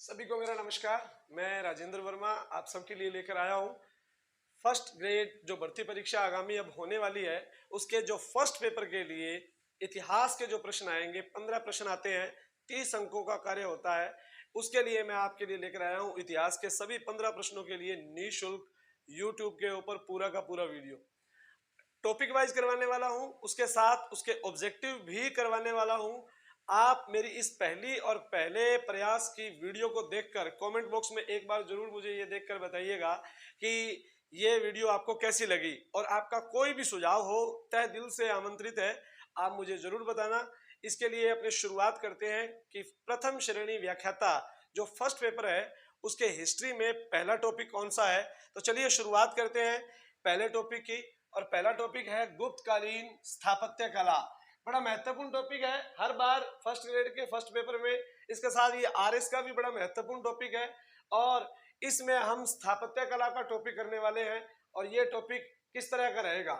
सभी को मेरा नमस्कार। मैं राजेंद्र वर्मा आप सबके लिए लेकर आया हूँ फर्स्ट ग्रेड जो भर्ती परीक्षा आगामी अब होने वाली है, उसके जो फर्स्ट पेपर के लिए इतिहास के जो प्रश्न आएंगे, 15 प्रश्न आते हैं, 30 अंकों का कार्य होता है। उसके लिए मैं आपके लिए लेकर आया हूँ इतिहास के सभी 15 प्रश्नों के लिए निःशुल्क यूट्यूब के ऊपर पूरा का पूरा वीडियो टॉपिक वाइज करवाने वाला हूं, उसके साथ उसके ऑब्जेक्टिव भी करवाने वाला हूं। आप मेरी इस पहली और पहले प्रयास की वीडियो को देखकर कमेंट बॉक्स में एक बार जरूर मुझे ये देखकर बताइएगा कि ये वीडियो आपको कैसी लगी, और आपका कोई भी सुझाव हो तहे दिल से आमंत्रित है, आप मुझे जरूर बताना। इसके लिए अपनी शुरुआत करते हैं कि प्रथम श्रेणी व्याख्याता जो फर्स्ट पेपर है उसके हिस्ट्री में पहला टॉपिक कौन सा है। तो चलिए शुरुआत करते हैं पहले टॉपिक की, और पहला टॉपिक है गुप्तकालीन स्थापत्य कला। बड़ा महत्वपूर्ण टॉपिक है, हर बार फर्स्ट ग्रेड के फर्स्ट पेपर में इसके साथ ये आरएस का भी बड़ा महत्वपूर्ण टॉपिक है, और इसमें हम स्थापत्य कला का टॉपिक करने वाले हैं। और ये टॉपिक किस तरह का रहेगा,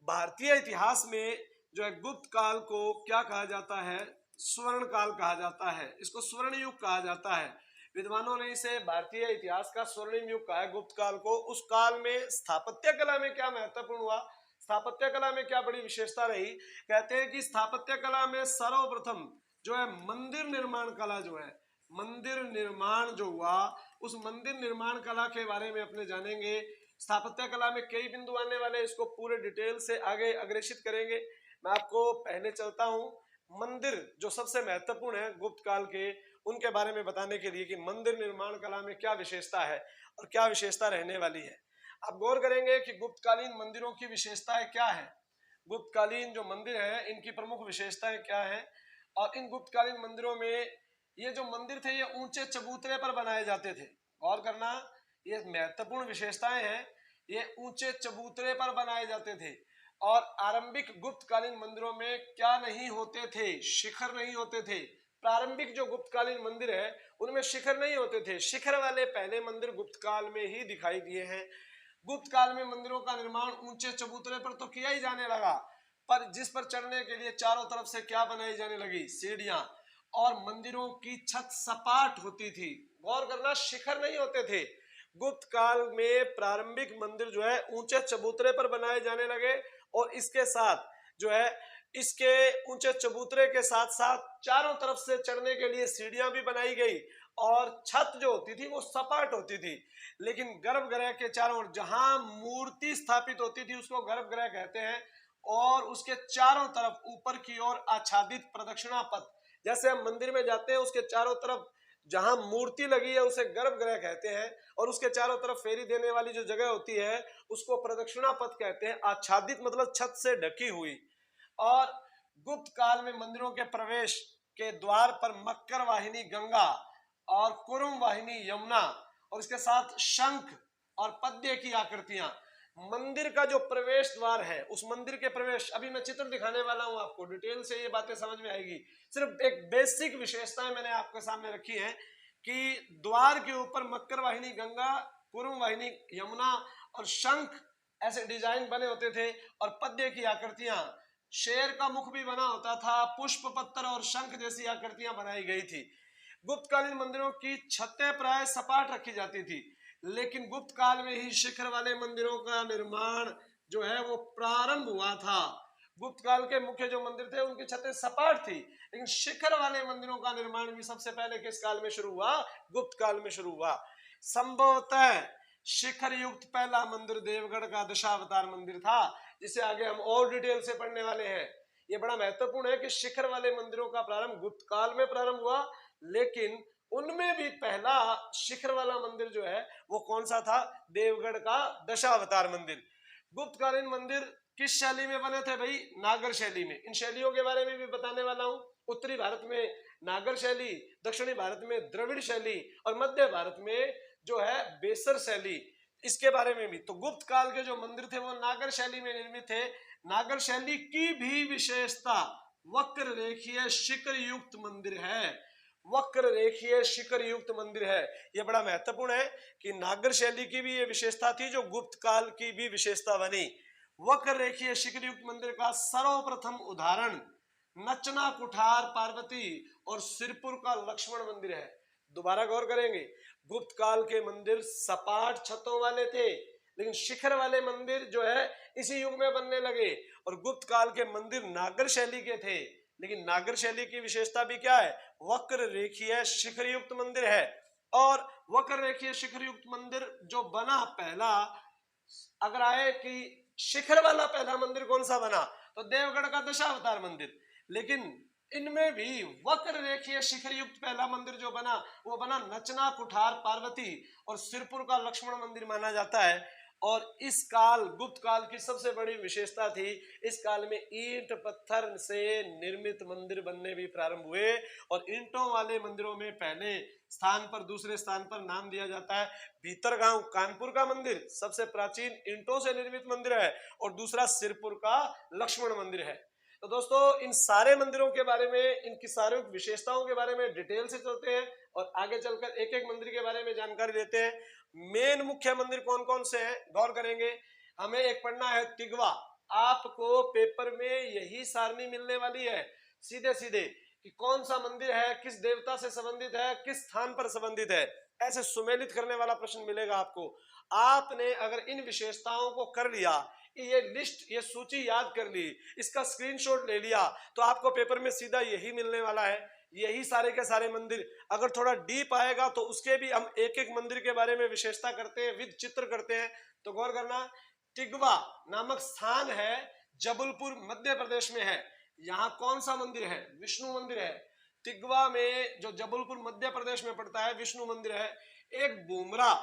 भारतीय इतिहास में जो है गुप्त काल को क्या कहा जाता है, स्वर्ण काल कहा जाता है, इसको स्वर्ण युग कहा जाता है। विद्वानों ने इसे भारतीय इतिहास का स्वर्णिम युग कहा है गुप्त काल को। उस काल में स्थापत्य कला में क्या महत्वपूर्ण हुआ, स्थापत्य कला में क्या बड़ी विशेषता रही। कहते हैं कि स्थापत्य कला में सर्वप्रथम जो है मंदिर निर्माण कला जो है, मंदिर निर्माण जो हुआ, उस मंदिर निर्माण कला के बारे में अपने जानेंगे। स्थापत्य कला में कई बिंदु आने वाले, इसको पूरे डिटेल से आगे अग्रेषित करेंगे। मैं आपको पहले चलता हूं मंदिर जो सबसे महत्वपूर्ण है गुप्त काल के, उनके बारे में बताने के लिए कि मंदिर निर्माण कला में क्या विशेषता है और क्या विशेषता रहने वाली है। आप गौर करेंगे कि गुप्तकालीन मंदिरों की विशेषताएं क्या है, गुप्तकालीन जो मंदिर है इनकी प्रमुख विशेषताएं क्या है। और इन गुप्तकालीन मंदिरों में ये जो मंदिर थे ये ऊंचे चबूतरे पर बनाए जाते थे। गौर करना, ये महत्वपूर्ण विशेषताएं हैं, ये ऊंचे चबूतरे पर बनाए जाते थे। और आरंभिक गुप्तकालीन मंदिरों में क्या नहीं होते थे, शिखर नहीं होते थे। प्रारंभिक जो गुप्तकालीन मंदिर है उनमें शिखर नहीं होते थे, शिखर वाले पहले मंदिर गुप्त काल में ही दिखाई दिए हैं। गुप्त काल में मंदिरों का निर्माण ऊंचे चबूतरे पर तो किया ही जाने लगा, पर जिस पर चढ़ने के लिए चारों तरफ से क्या बनाई जाने लगी, सीढ़ियां। और मंदिरों की छत सपाट होती थी। गौर करना, शिखर नहीं होते थे। गुप्त काल में प्रारंभिक मंदिर जो है ऊंचे चबूतरे पर बनाए जाने लगे, और इसके साथ जो है इसके ऊंचे चबूतरे के साथ साथ चारों तरफ से चढ़ने के लिए सीढ़ियां भी बनाई गई, और छत जो होती थी वो सपाट होती थी। लेकिन गर्भगृह के चारों ओर जहां मूर्ति स्थापित होती थी उसको गर्भगृह कहते हैं, और उसके चारों तरफ ऊपर की ओर आच्छादित प्रदक्षिणा पथ, जैसे हम मंदिर में जाते हैं उसके चारों तरफ जहां मूर्ति लगी है उसे गर्भगृह कहते हैं, और उसके चारों तरफ फेरी देने वाली जो जगह होती है उसको प्रदक्षिणा पथ कहते हैं। आच्छादित मतलब छत से ढकी हुई। और गुप्त काल में मंदिरों के प्रवेश के द्वार पर मक्कर वाहिनी गंगा और कुरुम वाहिनी यमुना, और इसके साथ शंख और पद्य की आकृतियां। मंदिर का जो प्रवेश द्वार है, उस मंदिर के प्रवेश, अभी मैं चित्र दिखाने वाला हूं आपको, डिटेल से ये बातें समझ में आएगी। सिर्फ एक बेसिक विशेषताएं मैंने आपके सामने रखी है कि द्वार के ऊपर मक्कर वाहिनी गंगा, कुरुम वाहिनी यमुना और शंख ऐसे डिजाइन बने होते थे, और पद्य की आकृतियां, शेर का मुख भी बना होता था, पुष्प पत्थर और शंख जैसी आकृतियां बनाई गई थी। गुप्तकालीन मंदिरों की छतें प्राय सपाट रखी जाती थी, लेकिन गुप्त काल में ही शिखर वाले मंदिरों का निर्माण जो है वो प्रारंभ हुआ था। गुप्त काल के मुख्य जो मंदिर थे उनकी छतें सपाट थी, लेकिन शिखर वाले मंदिरों का निर्माण भी सबसे पहले किस काल में शुरू हुआ, गुप्त काल में शुरू हुआ। संभवतः शिखर युक्त पहला मंदिर देवगढ़ का दशावतार मंदिर था, जिसे आगे हम और डिटेल से पढ़ने वाले हैं। ये बड़ा महत्वपूर्ण है कि शिखर वाले मंदिरों का प्रारंभ गुप्त काल में प्रारंभ हुआ, लेकिन उनमें भी पहला शिखर वाला मंदिर जो है वो कौन सा था, देवगढ़ का दशावतार मंदिर। गुप्तकालीन मंदिर किस शैली में बने थे भाई, नागर शैली में। इन शैलियों के बारे में भी बताने वाला हूं। उत्तरी भारत में नागर शैली, दक्षिणी भारत में द्रविड़ शैली, और मध्य भारत में जो है बेसर शैली, इसके बारे में भी। तो गुप्त काल के जो मंदिर थे वो नागर शैली में निर्मित थे। नागर शैली की भी विशेषता वक्र रेखीय शिखर युक्त मंदिर है, वक्र रेखीय शिखर युक्त मंदिर है। यह बड़ा महत्वपूर्ण है कि नागर शैली की भी ये विशेषता थी जो गुप्त काल की भी विशेषता बनी। वक्र रेखीय शिखर युक्त मंदिर का सर्वप्रथम उदाहरण नचना कुठार पार्वती और सिरपुर का लक्ष्मण मंदिर है। दोबारा गौर करेंगे, गुप्त काल के मंदिर सपाट छतों वाले थे, लेकिन शिखर वाले मंदिर जो है इसी युग में बनने लगे। और गुप्त काल के मंदिर नागर शैली के थे, लेकिन नागर शैली की विशेषता भी क्या है, वक्र रेखीय शिखर युक्त मंदिर है। और वक्र रेखीय शिखर युक्त मंदिर जो बना पहला, अगर आए कि शिखर वाला पहला मंदिर कौन सा बना, तो देवगढ़ का दशावतार मंदिर। लेकिन इनमें भी वक्र रेखीय शिखर युक्त पहला मंदिर जो बना वो बना नचना कुठार पार्वती और सिरपुर का लक्ष्मण मंदिर माना जाता है। और इस काल गुप्त काल की सबसे बड़ी विशेषता थी, इस काल में ईंट पत्थर से निर्मित मंदिर बनने भी प्रारंभ हुए। और ईंटों वाले मंदिरों में पहले स्थान पर दूसरे स्थान पर नाम दिया जाता है। भीतरगांव कानपुर का मंदिर सबसे प्राचीन ईंटों से निर्मित मंदिर है, और दूसरा सिरपुर का लक्ष्मण मंदिर है। तो दोस्तों इन सारे मंदिरों के बारे में, इनकी सारी विशेषताओं के बारे में डिटेल से चलते हैं और आगे चलकर एक एक मंदिर के बारे में जानकारी लेते हैं। मेन मुख्य मंदिर कौन कौन से हैं गौर करेंगे। हमें एक पढ़ना है तिगवा, आपको पेपर में यही सारणी मिलने वाली है सीधे सीधे कि कौन सा मंदिर है, किस देवता से संबंधित है, किस स्थान पर संबंधित है, ऐसे सुमेलित करने वाला प्रश्न मिलेगा आपको। आपने अगर इन विशेषताओं को कर लिया, ये लिस्ट, ये सूची याद कर ली, इसका स्क्रीनशॉट ले लिया, तो आपको पेपर में सीधा यही मिलने वाला है, यही सारे के सारे मंदिर। अगर थोड़ा डीप आएगा तो उसके भी हम एक एक मंदिर के बारे में विशेषता करते हैं, विद चित्र करते हैं। तो गौर करना, तिगवा नामक स्थान है, जबलपुर मध्य प्रदेश में है। यहाँ कौन सा मंदिर है, विष्णु मंदिर है। तिगवा में जो जबलपुर मध्य प्रदेश में पड़ता है विष्णु मंदिर है। एक बुमरा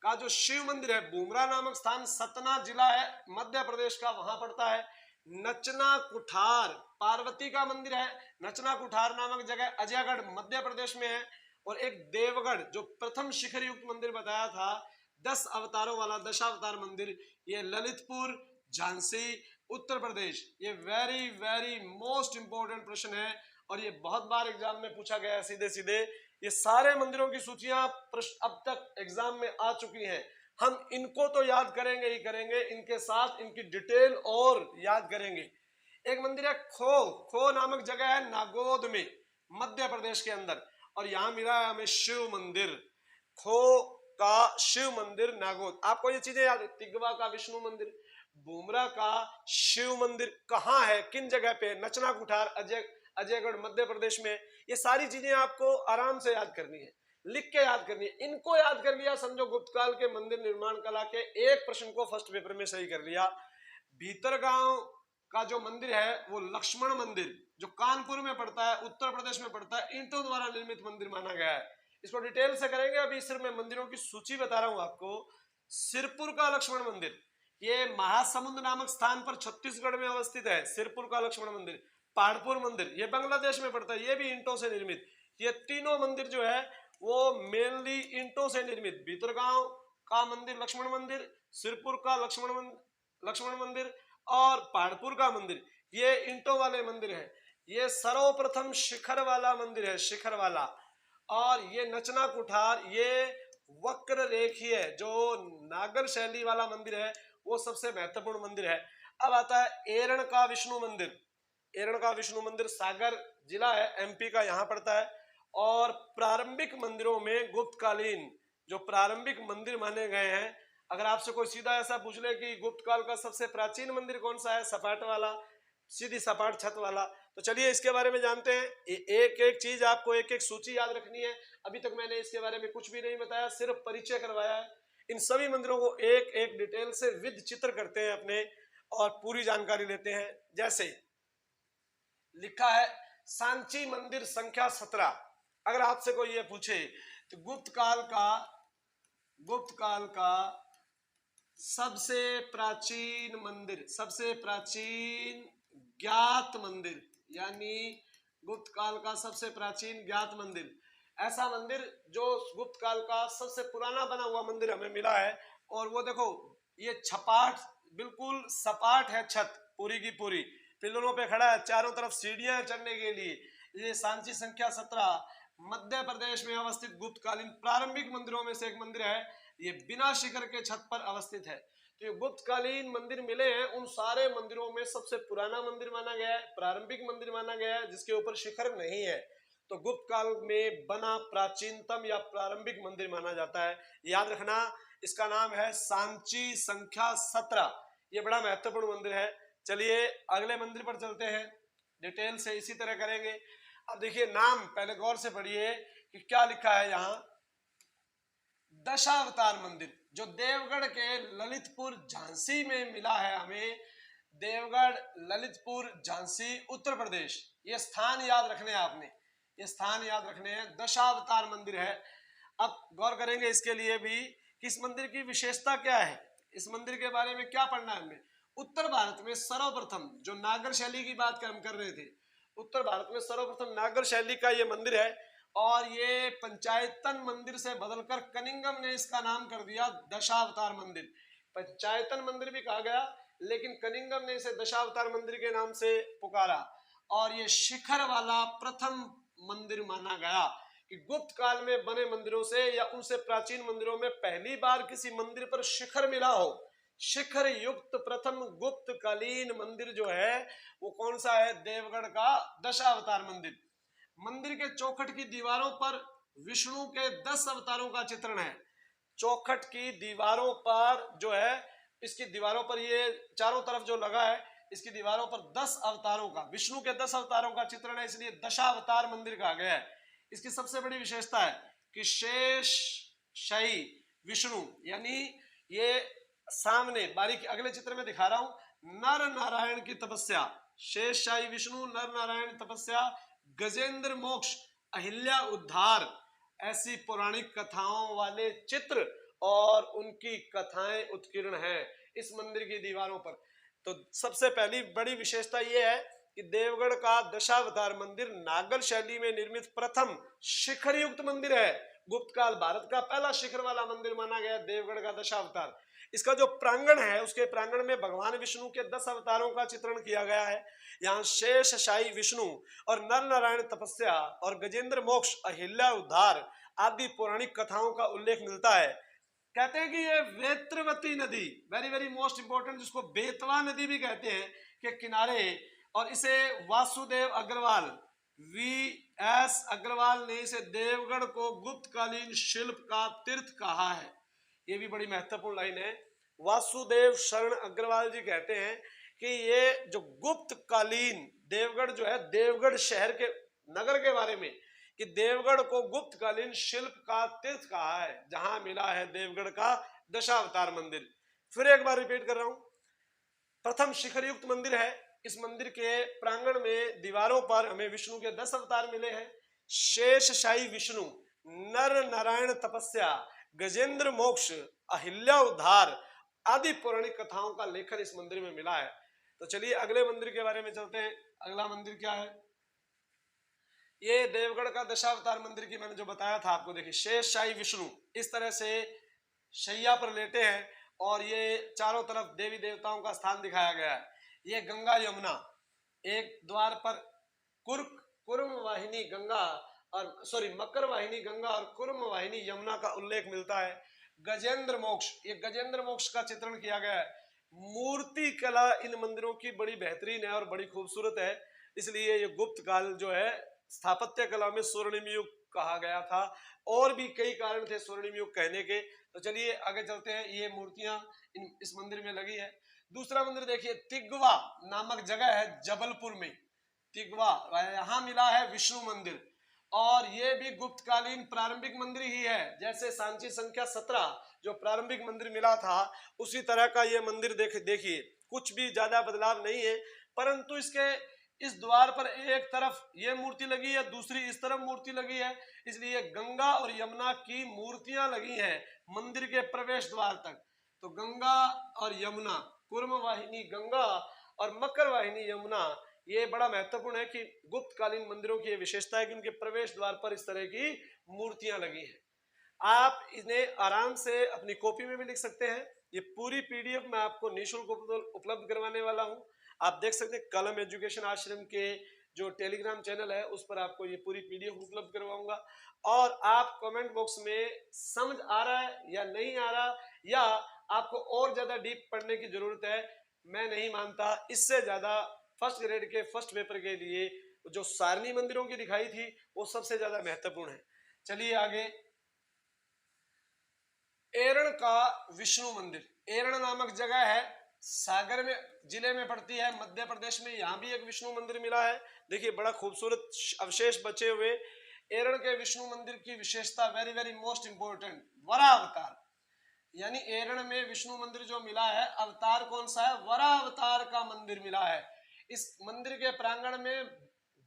का जो शिव मंदिर है, बुमरा नामक स्थान सतना जिला है मध्य प्रदेश का, वहां पड़ता है। नचना कुठार पार्वती का मंदिर है, नचना कुठार नामक जगह अजयगढ़ मध्य प्रदेश में है। और एक देवगढ़ जो प्रथम शिखर युक्त मंदिर बताया था 10 अवतारों वाला दशावतार मंदिर, ये ललितपुर झांसी उत्तर प्रदेश। ये वेरी वेरी मोस्ट इंपोर्टेंट प्रश्न है और ये बहुत बार एग्जाम में पूछा गया है सीधे सीधे। ये सारे मंदिरों की सूचियां अब तक एग्जाम में आ चुकी हैं। हम इनको तो याद करेंगे ही करेंगे, इनके साथ इनकी डिटेल और याद करेंगे। एक मंदिर है खो नामक जगह है नागोद में मध्य प्रदेश के अंदर, और यहां मिला है हमें शिव मंदिर। खो का शिव मंदिर नागोद, आपको ये चीजें याद, तिगवा का विष्णु मंदिर, बुमरा का शिव मंदिर कहाँ है, किन जगह पे, नचना कुठार अजयगढ़ मध्य प्रदेश में। ये सारी चीजें आपको आराम से याद करनी है, लिख के याद करनी है। इनको याद कर लिया समझो गुप्त काल के मंदिर निर्माण कला के एक प्रश्न को फर्स्ट पेपर में सही कर लिया। भीतरगांव का जो मंदिर है वो लक्ष्मण मंदिर जो कानपुर में पड़ता है, उत्तर प्रदेश में पड़ता है, ईंटों द्वारा निर्मित मंदिर माना गया है। इसको डिटेल से करेंगे, अभी सिर्फ मैं मंदिरों की सूची बता रहा हूं आपको। सिरपुर का लक्ष्मण मंदिर, ये महासमुंद नामक स्थान पर छत्तीसगढ़ में अवस्थित है। सिरपुर का लक्ष्मण मंदिर। पहाड़पुर मंदिर, ये बांग्लादेश में पड़ता है, ये भी ईंटों से निर्मित। ये तीनों मंदिर जो है वो मेनली ईंटों से निर्मित। भीतरगांव का मंदिर लक्ष्मण मंदिर, सिरपुर का लक्ष्मण मंदिर और पहाड़पुर का मंदिर, ये ईंटों वाले मंदिर है। ये सर्वप्रथम शिखर वाला मंदिर है, शिखर वाला। और ये नचना कुठार, ये वक्र रेखीय जो नागर शैली वाला मंदिर है, वो सबसे महत्वपूर्ण मंदिर है। अब आता है एरण का विष्णु मंदिर। एरण का विष्णु मंदिर सागर जिला है एमपी का, यहाँ पड़ता है। और प्रारंभिक मंदिरों में गुप्तकालीन जो प्रारंभिक मंदिर माने गए हैं, अगर आपसे कोई सीधा ऐसा पूछ ले कि गुप्त काल का सबसे प्राचीन मंदिर कौन सा है, सपाट वाला, सीधी सपाट छत वाला, तो चलिए इसके बारे में जानते हैं। एक एक चीज आपको एक एक सूची याद रखनी है। अभी तक मैंने इसके बारे में कुछ भी नहीं बताया, सिर्फ परिचय करवाया है। इन सभी मंदिरों को एक एक डिटेल से विद चित्र करते हैं अपने और पूरी जानकारी लेते हैं। जैसे लिखा है सांची मंदिर संख्या 17। अगर आपसे कोई ये पूछे तो गुप्त काल का सबसे प्राचीन मंदिर, सबसे प्राचीन ज्ञात मंदिर, यानी गुप्त काल का सबसे प्राचीन ज्ञात मंदिर, ऐसा मंदिर जो गुप्त काल का सबसे पुराना बना हुआ मंदिर हमें मिला है। और वो देखो, ये छपाट, बिल्कुल सपाट है छत पूरी की पूरी, पिलरों पे खड़ा है, चारों तरफ सीढ़ियां चढ़ने के लिए। ये सांची संख्या 17 मध्य प्रदेश में अवस्थित गुप्तकालीन प्रारंभिक मंदिरों में से एक मंदिर है। ये बिना शिखर के छत पर अवस्थित है। तो ये गुप्तकालीन मंदिर मिले हैं, उन सारे मंदिरों में सबसे पुराना मंदिर माना गया है, प्रारंभिक मंदिर माना गया है, जिसके ऊपर शिखर नहीं है। तो गुप्त काल में बना प्राचीनतम या प्रारंभिक मंदिर माना जाता है। याद रखना, इसका नाम है सांची संख्या 17। ये बड़ा महत्वपूर्ण मंदिर है। चलिए अगले मंदिर पर चलते हैं, डिटेल से इसी तरह करेंगे। अब देखिए नाम पहले गौर से पढ़िए कि क्या लिखा है यहाँ। दशावतार मंदिर जो देवगढ़ के ललितपुर झांसी में मिला है हमें, देवगढ़ ललितपुर झांसी उत्तर प्रदेश। ये स्थान याद रखने हैं आपने, ये स्थान याद रखने हैं। दशावतार मंदिर है। अब गौर करेंगे इसके लिए भी कि इस मंदिर की विशेषता क्या है, इस मंदिर के बारे में क्या पढ़ना है हमें। उत्तर भारत में सर्वप्रथम जो नागर शैली की बात हम कर रहे थे, उत्तर भारत में सर्वप्रथम नागर शैली का ये मंदिर है। और ये पंचायतन मंदिर से बदलकर कनिंगम ने इसका नाम कर दिया दशावतार मंदिर। पंचायतन मंदिर भी कहा गया, लेकिन कनिंगम ने इसे दशावतार मंदिर के नाम से पुकारा। और ये शिखर वाला प्रथम मंदिर माना गया कि गुप्त काल में बने मंदिरों से या उनसे प्राचीन मंदिरों में पहली बार किसी मंदिर पर शिखर मिला हो। शिखर युक्त प्रथम गुप्त कालीन मंदिर जो है वो कौन सा है, देवगढ़ का दशावतार मंदिर। मंदिर के चौखट की दीवारों पर विष्णु के 10 अवतारों का चित्रण है। चौखट की दीवारों पर जो है, इसकी दीवारों पर ये चारों तरफ जो लगा है, इसकी दीवारों पर 10 अवतारों का, विष्णु के 10 अवतारों का चित्रण है, इसलिए दशावतार मंदिर कहा गया है। इसकी सबसे बड़ी विशेषता है कि शेष शाही विष्णु, यानी ये सामने बारीक अगले चित्र में दिखा रहा हूं, नर नारायण की तपस्या, शेष शाही विष्णु, नर नारायण तपस्या, गजेंद्र मोक्ष, अहिल्या उद्धार, ऐसी पौराणिक कथाओं वाले चित्र और उनकी कथाएं उत्कीर्ण हैं इस मंदिर की दीवारों पर। तो सबसे पहली बड़ी विशेषता यह है कि देवगढ़ का दशावतार मंदिर नागर शैली में निर्मित प्रथम शिखर युक्त मंदिर है। गुप्त काल भारत का पहला शिखर वाला मंदिर माना गया देवगढ़ का दशावतार। इसका जो प्रांगण है, उसके प्रांगण में भगवान विष्णु के 10 अवतारों का चित्रण किया गया है। यहाँ शेष शाही विष्णु और नर नारायण तपस्या और गजेंद्र मोक्ष, अहिल्या उद्धार आदि पौराणिक कथाओं का उल्लेख मिलता है। कहते हैं कि ये वेत्रवती नदी, वेरी वेरी मोस्ट इंपोर्टेंट, जिसको बेतवा नदी भी कहते हैं, के किनारे, और इसे वासुदेव अग्रवाल, वी.एस. अग्रवाल ने इसे देवगढ़ को गुप्तकालीन शिल्प का तीर्थ कहा है। ये भी बड़ी महत्वपूर्ण लाइन है। वासुदेव शरण अग्रवाल जी कहते हैं कि ये जो गुप्तकालीन देवगढ़ जो है, देवगढ़ शहर के नगर के बारे में, कि देवगढ़ को गुप्तकालीन शिल्प का तीर्थ कहा है, जहां मिला है देवगढ़ का दशावतार मंदिर। फिर एक बार रिपीट कर रहा हूं, प्रथम शिखर युक्त मंदिर है। इस मंदिर के प्रांगण में दीवारों पर हमें विष्णु के 10 अवतार मिले हैं। शेष शाही विष्णु, नर नारायण तपस्या, गजेंद्र मोक्ष, अहिल्या उद्धार आदि पौराणिक कथाओं का लेखन इस मंदिर में मिला है। तो चलिए अगले मंदिर के बारे में चलते हैं। अगला मंदिर क्या है, ये देवगढ़ का दशावतार मंदिर की मैंने जो बताया था आपको, देखिए शेष शाही विष्णु इस तरह से शैया पर लेटे हैं और ये चारों तरफ देवी देवताओं का स्थान दिखाया गया है। ये गंगा यमुना, एक द्वार पर कुर्म वाहिनी गंगा और मकर वाहिनी गंगा और कुर्म वाहिनी यमुना का उल्लेख मिलता है। गजेंद्र मोक्ष, ये गजेंद्र मोक्ष का चित्रण किया गया है। मूर्ति कला इन मंदिरों की बड़ी बेहतरीन है और बड़ी खूबसूरत है, इसलिए ये गुप्त काल जो है स्थापत्य कला में स्वर्णिम युग कहा गया था। और भी कई कारण थे स्वर्णिम युग कहने के। तो चलिए आगे चलते हैं। ये मूर्तियां इस मंदिर में लगी है। दूसरा मंदिर देखिए, तिगवा नामक जगह है जबलपुर में, तिगवा, यहाँ मिला है विष्णु मंदिर, और ये भी गुप्तकालीन प्रारंभिक मंदिर ही है। जैसे सांची संख्या 17 जो प्रारंभिक मंदिर मिला था, उसी तरह का ये मंदिर देखिए, कुछ भी ज्यादा बदलाव नहीं है, परंतु इसके इस द्वार पर एक तरफ ये मूर्ति लगी है, दूसरी इस तरफ मूर्ति लगी है, इसलिए गंगा और यमुना की मूर्तियां लगी हैं मंदिर के प्रवेश द्वार तक। तो गंगा और यमुना, कुर्म वाहिनी गंगा और मकर वाहिनी यमुना, ये बड़ा महत्वपूर्ण है कि गुप्तकालीन मंदिरों की ये विशेषता है कि उनके प्रवेश द्वार पर इस तरह की मूर्तियां लगी हैं। आप इन्हें आराम से अपनी कॉपी में भी लिख सकते हैं। ये पूरी पीडीएफ मैं आपको निःशुल्क उपलब्ध करवाने वाला हूं। आप देख सकते हैं कलम एजुकेशन आश्रम के जो टेलीग्राम चैनल है उस पर आपको ये पूरी पीडीएफ उपलब्ध करवाऊंगा। और आप कमेंट बॉक्स में समझ आ रहा है या नहीं आ रहा, या आपको और ज्यादा डीप पढ़ने की जरूरत है, मैं नहीं मानता इससे ज्यादा फर्स्ट ग्रेड के फर्स्ट पेपर के लिए जो सारणी मंदिरों की दिखाई थी वो सबसे ज्यादा महत्वपूर्ण है। चलिए आगे, एरण का विष्णु मंदिर। एरण नामक जगह है, सागर में जिले में पड़ती है, मध्य प्रदेश में। यहाँ भी एक विष्णु मंदिर मिला है। देखिए बड़ा खूबसूरत अवशेष बचे हुए। एरण के विष्णु मंदिर की विशेषता, वेरी वेरी मोस्ट इंपोर्टेंट, वरा अवतार। यानी एरण में विष्णु मंदिर जो मिला है, अवतार कौन सा है? वरा अवतार का मंदिर मिला है। इस मंदिर के प्रांगण में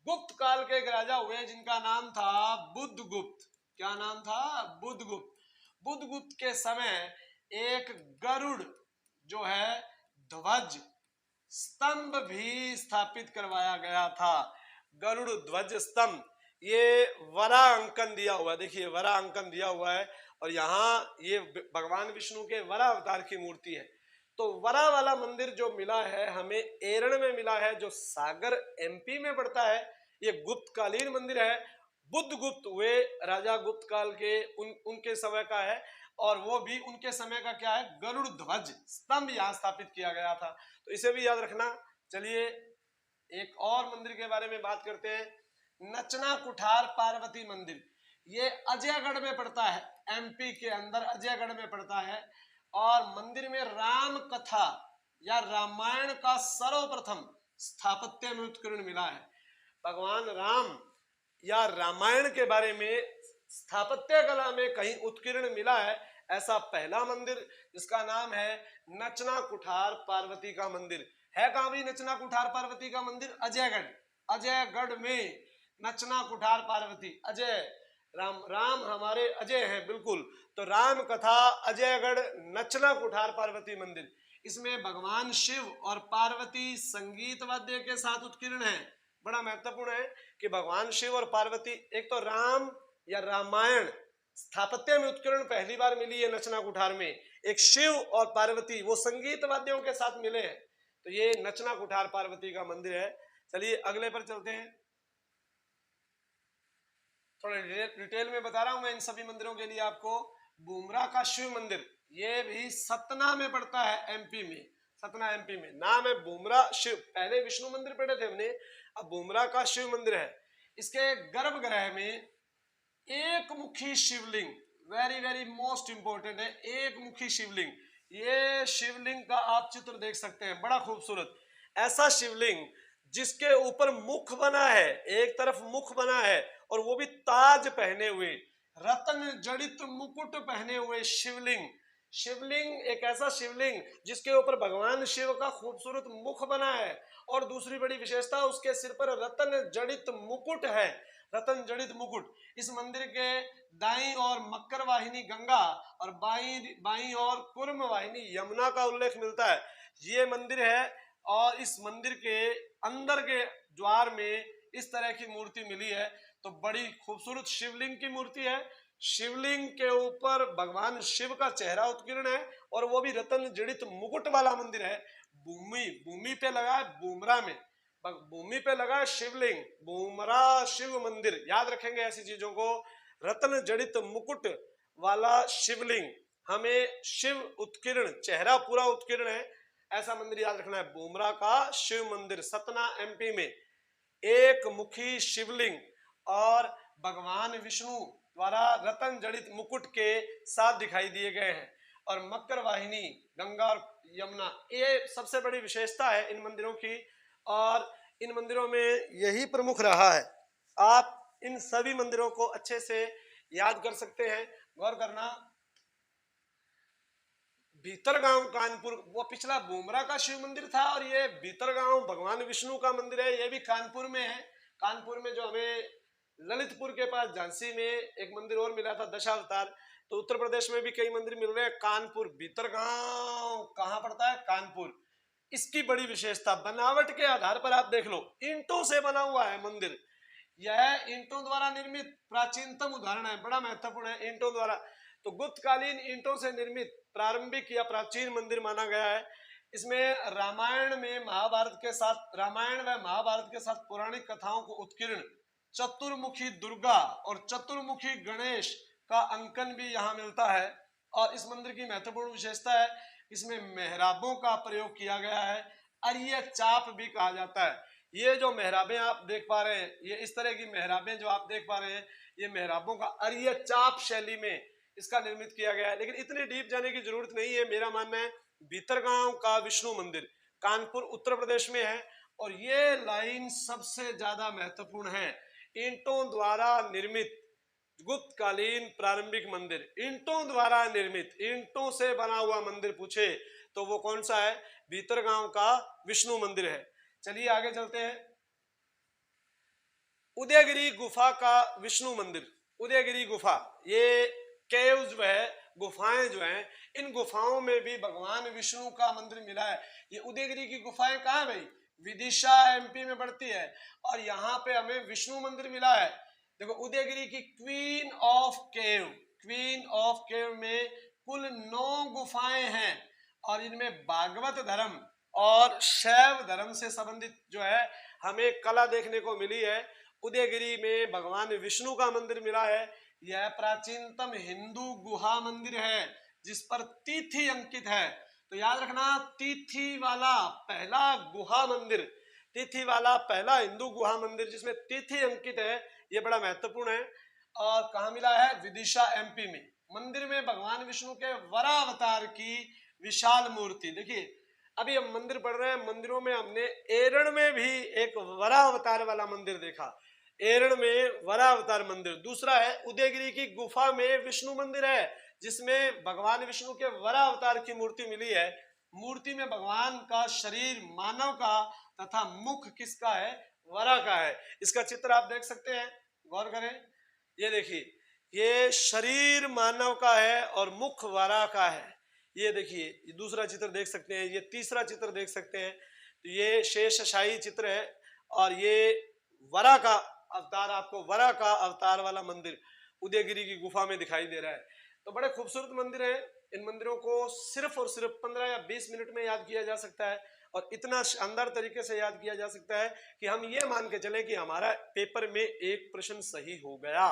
गुप्त काल के एक राजा हुए जिनका नाम था बुद्धगुप्त। क्या नाम था? बुद्धगुप्त। बुद्धगुप्त के समय एक गरुड़ जो है ध्वज स्तंभ भी स्थापित करवाया गया था। गरुड़ ध्वज स्तंभ, ये वरा अंकन दिया हुआ है। देखिए वरा अंकन दिया हुआ है और यहाँ ये भगवान विष्णु के वरा अवतार की मूर्ति है। तो वरा वाला मंदिर जो मिला है हमें एरण में मिला है, जो सागर एमपी में पड़ता है। ये गुप्त कालीन मंदिर है। बुद्धगुप्त वे राजा गुप्त काल के उनके समय का है, और वो भी उनके समय का क्या है? गरुड़ ध्वज स्तंभ यहाँ स्थापित किया गया था। तो इसे भी याद रखना। चलिए एक और मंदिर के बारे में बात करते हैं, नचना कुठार पार्वती मंदिर। ये अजयगढ़ में पड़ता है, एमपी के अंदर अजयगढ़ में पड़ता है। और मंदिर में राम कथा या रामायण का सर्वप्रथम स्थापत्य में उत्कीर्ण मिला है। भगवान राम या रामायण के बारे में स्थापत्य कला में कहीं उत्कीर्ण मिला है, ऐसा पहला मंदिर जिसका नाम है नचना कुठार पार्वती का मंदिर है। कहां भी नचना कुठार पार्वती का मंदिर? अजयगढ़। अजयगढ़ में नचना कुठार पार्वती, अजय राम हमारे अजय हैं, बिल्कुल। तो राम कथा अजयगढ़ नचना कुठार पार्वती मंदिर, इसमें भगवान शिव और पार्वती संगीत वाद्य के साथ उत्कीर्ण है। बड़ा महत्वपूर्ण है कि भगवान शिव और पार्वती, एक तो राम या रामायण स्थापत्य में उत्कीर्ण पहली बार मिली है नचना कुठार में, एक शिव और पार्वती वो संगीत वाद्यों के साथ मिले हैं। तो ये नचना कुठार पार्वती का मंदिर है। चलिए अगले पर चलते हैं। थोड़ा डिटेल में बता रहा हूं मैं इन सभी मंदिरों के लिए आपको। बुमरा का शिव मंदिर, ये भी सतना में पड़ता है, एमपी में। सतना एमपी में नाम है बुमरा शिव। पहले विष्णु मंदिर पढ़े थे हमने, अब बुमरा का शिव मंदिर है। इसके गर्भगृह में एक मुखी शिवलिंग, वेरी वेरी मोस्ट इंपोर्टेंट है, एक मुखी शिवलिंग। ये शिवलिंग का आप चित्र देख सकते हैं, बड़ा खूबसूरत। ऐसा शिवलिंग जिसके ऊपर मुख बना है, एक तरफ मुख बना है, और वो भी ताज पहने हुए, रत्न जड़ित मुकुट पहने हुए शिवलिंग। शिवलिंग एक ऐसा शिवलिंग जिसके ऊपर भगवान शिव का खूबसूरत मुख बना है, और दूसरी बड़ी विशेषता उसके सिर पर रत्न जड़ित मुकुट है। रत्न जड़ित मुकुट। इस मंदिर के दाईं ओर मकर वाहिनी गंगा और बाईं ओर कुर्म वाहिनी यमुना का उल्लेख मिलता है। ये मंदिर है, और इस मंदिर के अंदर के द्वार में इस तरह की मूर्ति मिली है। तो बड़ी खूबसूरत शिवलिंग की मूर्ति है। शिवलिंग के ऊपर भगवान शिव का चेहरा उत्कीर्ण है, और वो भी रत्न जड़ित मुकुट वाला मंदिर है। भूमि पे लगा है, बुमरा में भूमि पे लगा शिवलिंग, बुमरा शिव मंदिर। याद रखेंगे ऐसी चीजों को। रत्न जड़ित मुकुट वाला शिवलिंग, हमें शिव उत्कीर्ण, चेहरा पूरा उत्कीर्ण है, ऐसा मंदिर याद रखना है। बुमरा का शिव मंदिर, सतना एमपी में। एक मुखी शिवलिंग और भगवान विष्णु द्वारा रत्न जड़ित मुकुट के साथ दिखाई दिए गए हैं। और मकर वाहिनी गंगा और यमुना, ये सबसे बड़ी विशेषता है इन मंदिरों की, और इन मंदिरों में यही प्रमुख रहा है। आप इन सभी मंदिरों को अच्छे से याद कर सकते हैं। गौर करना, भीतरगांव कानपुर, वो पिछला बुमरा का शिव मंदिर था, और ये भीतरगांव भगवान विष्णु का मंदिर है। ये भी कानपुर में है। कानपुर में जो हमें ललितपुर के पास झांसी में एक मंदिर और मिला था, दशावतार। तो उत्तर प्रदेश में भी कई मंदिर मिल रहे हैं। कानपुर, भीतरगांव कहाँ पड़ता है? कानपुर। इसकी बड़ी विशेषता, बनावट के आधार पर आप देख लो, ईंटों से बना हुआ है मंदिर। यह ईंटों द्वारा निर्मित प्राचीनतम उदाहरण है, बड़ा महत्वपूर्ण है, ईंटों द्वारा। तो गुप्तकालीन ईंटों से निर्मित प्रारंभिक या प्राचीन मंदिर माना गया है। इसमें रामायण में महाभारत के साथ, रामायण व महाभारत के साथ पौराणिक कथाओं को उत्कीर्ण चतुर्मुखी दुर्गा और चतुर्मुखी गणेश का अंकन भी यहाँ मिलता है। और इस मंदिर की महत्वपूर्ण विशेषता है, इसमें मेहराबों का प्रयोग किया गया है। अरिय चाप भी कहा जाता है। ये जो मेहराबें आप देख पा रहे हैं, ये इस तरह की मेहराबें जो आप देख पा रहे हैं, ये मेहराबों का अर्य चाप शैली में इसका निर्मित किया गया है। लेकिन इतने डीप जाने की जरूरत नहीं है। मेरा मानना है भीतरगांव का विष्णु मंदिर कानपुर उत्तर प्रदेश में है, और ये लाइन सबसे ज्यादा महत्वपूर्ण है। ईंटों द्वारा निर्मित गुप्तकालीन प्रारंभिक मंदिर, ईंटों द्वारा निर्मित, ईंटों से बना हुआ मंदिर पूछे तो वो कौन सा है? भीतरगांव का विष्णु मंदिर है। चलिए आगे चलते हैं। उदयगिरी गुफा का विष्णु मंदिर, उदयगिरी गुफा, ये केव जो है, गुफाएं जो हैं, इन गुफाओं में भी भगवान विष्णु का मंदिर मिला है। ये उदयगिरी की गुफाएं कहाँ है भाई? विदिशा एमपी में पड़ती है, और यहाँ पे हमें विष्णु मंदिर मिला है। देखो उदयगिरी की queen of cave, queen of cave में कुल 9 गुफाएं हैं, और इनमें भागवत धर्म और शैव धर्म से संबंधित जो है हमें कला देखने को मिली है। उदयगिरी में भगवान विष्णु का मंदिर मिला है। यह प्राचीनतम हिंदू गुहा मंदिर है जिस पर तिथि अंकित है। तो याद रखना, तिथि वाला पहला गुहा मंदिर, तिथि वाला पहला हिंदू गुहा मंदिर जिसमें तिथि अंकित है, यह बड़ा महत्वपूर्ण है। और कहाँ मिला है? विदिशा एमपी में। मंदिर में भगवान विष्णु के वरावतार की विशाल मूर्ति, देखिए अभी हम मंदिर पढ़ रहे हैं, मंदिरों में हमने एरण में भी एक वरावतार वाला मंदिर देखा, एरण में वरावतार मंदिर। दूसरा है उदयगिरी की गुफा में विष्णु मंदिर है जिसमें भगवान विष्णु के वरावतार की मूर्ति मिली है। मूर्ति में भगवान का शरीर मानव का तथा मुख किसका है? वरा का है। इसका चित्र आप देख सकते हैं, गौर करें। ये देखिए, ये शरीर मानव का है और मुख वरा का है। ये देखिए, ये दूसरा चित्र देख सकते हैं, ये तीसरा चित्र देख सकते हैं। तो ये शेषशाही चित्र है, और ये वरा का अवतार, आपको वरा का अवतार वाला मंदिर उदयगिरी की गुफा में दिखाई दे रहा है। तो बड़े खूबसूरत मंदिर हैं। इन मंदिरों को सिर्फ और सिर्फ 15 या 20 मिनट में याद किया जा सकता है, और इतना शानदार तरीके से याद किया जा सकता है कि हम ये मान के चलें कि हमारा पेपर में एक प्रश्न सही हो गया।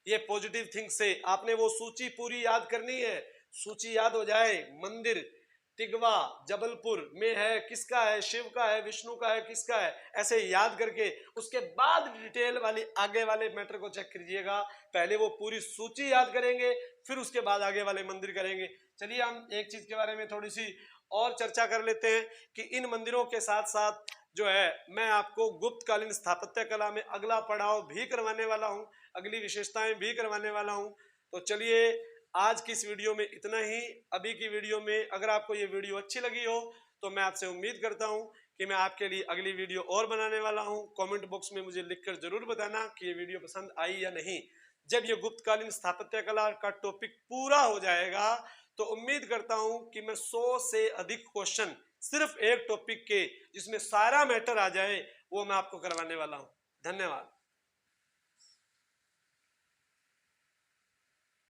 ये पॉजिटिव थिंक से आपने वो सूची पूरी याद करनी है। सूची याद हो जाए, मंदिर तिगवा जबलपुर में है, किसका है? शिव का है, विष्णु का है, किसका है? ऐसे याद करके उसके बाद डिटेल वाली आगे वाले मैटर को चेक कीजिएगा। पहले वो पूरी सूची याद करेंगे, फिर उसके बाद आगे वाले मंदिर करेंगे। चलिए हम एक चीज के बारे में थोड़ी सी और चर्चा कर लेते हैं कि इन मंदिरों के साथ साथ जो है मैं आपको गुप्तकालीन स्थापत्य कला में अगला पड़ाव भी करवाने वाला हूं, अगली विशेषताएं भी करवाने वाला हूं। तो चलिए आज की इस वीडियो में इतना ही। अभी की वीडियो में अगर आपको ये वीडियो अच्छी लगी हो तो मैं आपसे उम्मीद करता हूं कि मैं आपके लिए अगली वीडियो और बनाने वाला हूं। कमेंट बॉक्स में मुझे लिखकर जरूर बताना कि ये वीडियो पसंद आई या नहीं। जब ये गुप्तकालीन स्थापत्य कला का टॉपिक पूरा हो जाएगा तो उम्मीद करता हूं कि मैं 100 से अधिक क्वेश्चन सिर्फ एक टॉपिक के जिसमें सारा मैटर आ जाए वो मैं आपको करवाने वाला हूं। धन्यवाद।